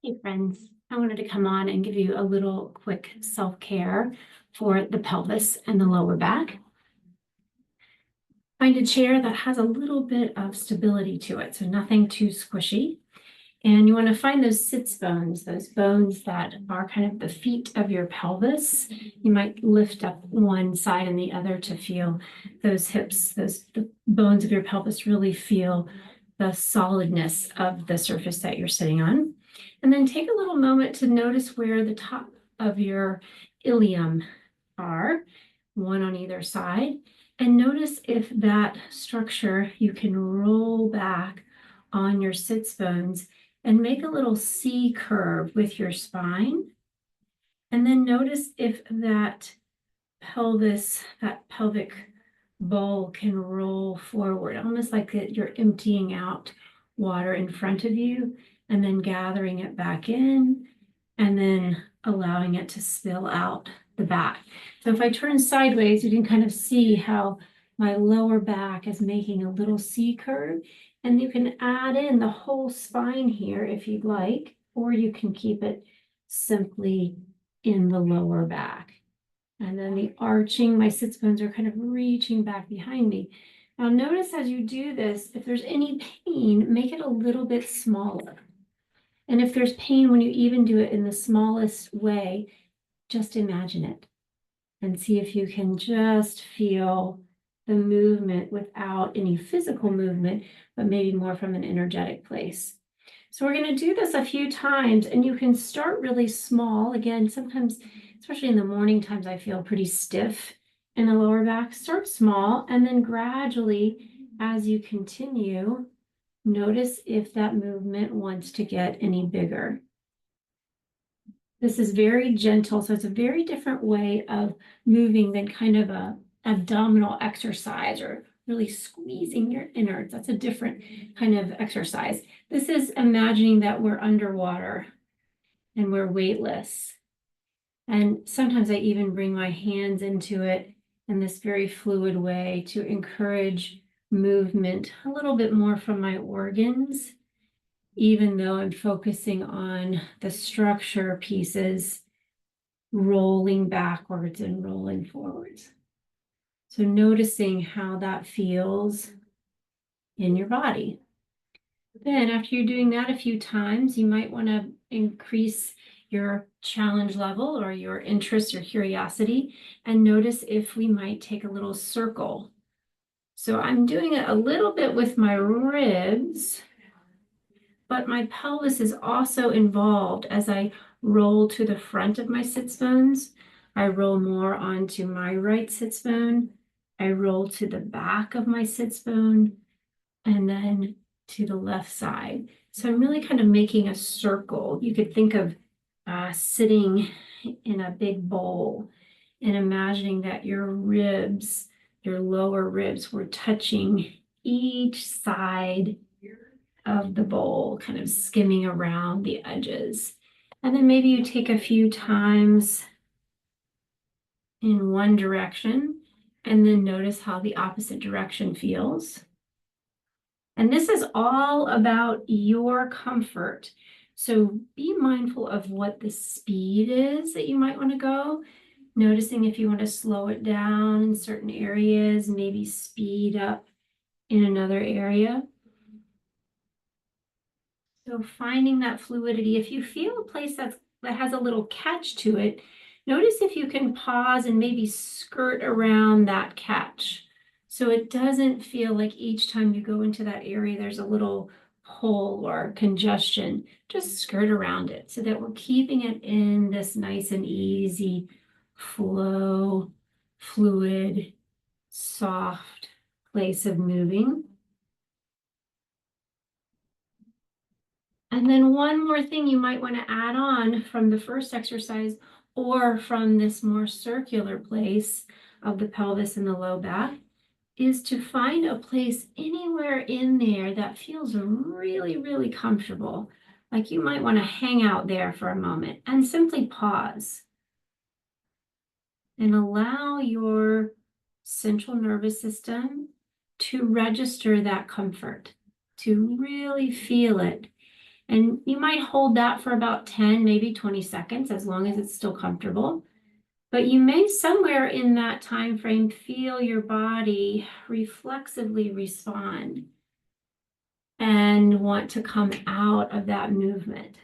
Hey friends, I wanted to come on and give you a little quick self-care for the pelvis and the lower back. Find a chair that has a little bit of stability to it, so nothing too squishy. And you want to find those sits bones, those bones that are kind of the feet of your pelvis. You might lift up one side and the other to feel those hips, the bones of your pelvis really feel the solidness of the surface that you're sitting on. And then take a little moment to notice where the top of your ilium are, one on either side. And notice if that structure you can roll back on your sits bones and make a little C curve with your spine. And then notice if that pelvic bowl can roll forward, almost like you're emptying out water in front of you and then gathering it back in and then allowing it to spill out the back. So if I turn sideways, you can kind of see how my lower back is making a little C curve, and you can add in the whole spine here if you'd like, or you can keep it simply in the lower back. And then the arching, my sits bones are kind of reaching back behind me. Now notice as you do this, if there's any pain, make it a little bit smaller. And if there's pain when you even do it in the smallest way, just imagine it and see if you can just feel the movement without any physical movement, but maybe more from an energetic place. So we're going to do this a few times, and you can start really small. Again, sometimes, especially in the morning times, I feel pretty stiff in the lower back. Start small, and then gradually, as you continue, notice if that movement wants to get any bigger. This is very gentle, so it's a very different way of moving than kind of a abdominal exercise or really squeezing your innards. That's a different kind of exercise. This is imagining that we're underwater and we're weightless. And sometimes I even bring my hands into it in this very fluid way to encourage movement a little bit more from my organs, even though I'm focusing on the structure pieces rolling backwards and rolling forwards. So noticing how that feels in your body. Then after you're doing that a few times, you might want to increase your challenge level or your interest or curiosity and notice if we might take a little circle. So I'm doing it a little bit with my ribs, but my pelvis is also involved as I roll to the front of my sits bones. I roll more onto my right sits bone. I roll to the back of my sits bone and then to the left side. So I'm really kind of making a circle. You could think of sitting in a big bowl and imagining that your ribs, your lower ribs, were touching each side of the bowl, kind of skimming around the edges. And then maybe you take a few times in one direction and then notice how the opposite direction feels. And this is all about your comfort. So be mindful of what the speed is that you might want to go. Noticing if you want to slow it down in certain areas, maybe speed up in another area. So finding that fluidity, if you feel a place that has a little catch to it, notice if you can pause and maybe skirt around that catch. So it doesn't feel like each time you go into that area, there's a little pull or congestion. Just skirt around it so that we're keeping it in this nice and easy flow, fluid, soft place of moving. And then one more thing you might want to add on from the first exercise or from this more circular place of the pelvis and the low back is to find a place anywhere in there that feels really, really comfortable. Like you might want to hang out there for a moment and simply pause and allow your central nervous system to register that comfort, to really feel it. And you might hold that for about 10, maybe 20 seconds, as long as it's still comfortable. But you may somewhere in that time frame feel your body reflexively respond and want to come out of that movement.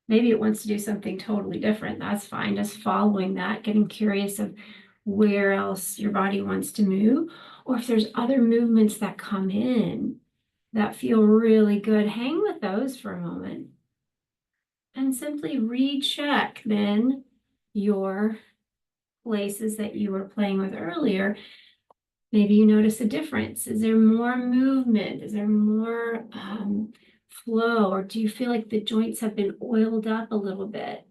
Maybe it wants to do something totally different. That's fine. Just following that, getting curious of where else your body wants to move, or if there's other movements that come in that feel really good, hang with those for a moment and simply recheck then your places that you were playing with earlier. Maybe you notice a difference. Is there more movement? Is there more flow? Or do you feel like the joints have been oiled up a little bit?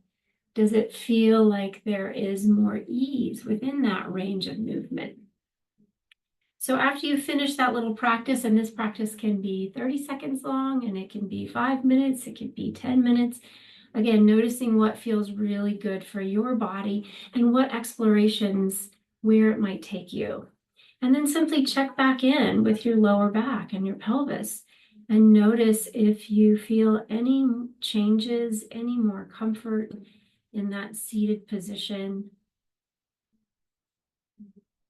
Does it feel like there is more ease within that range of movement? So after you finish that little practice, and this practice can be 30 seconds long, and it can be 5 minutes, it can be 10 minutes. Again, noticing what feels really good for your body and what explorations, where it might take you. And then simply check back in with your lower back and your pelvis and notice if you feel any changes, any more comfort in that seated position.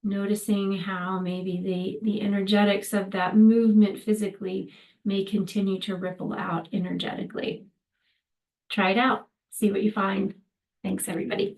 Noticing how maybe the energetics of that movement physically may continue to ripple out energetically. Try it out. See what you find. Thanks, everybody.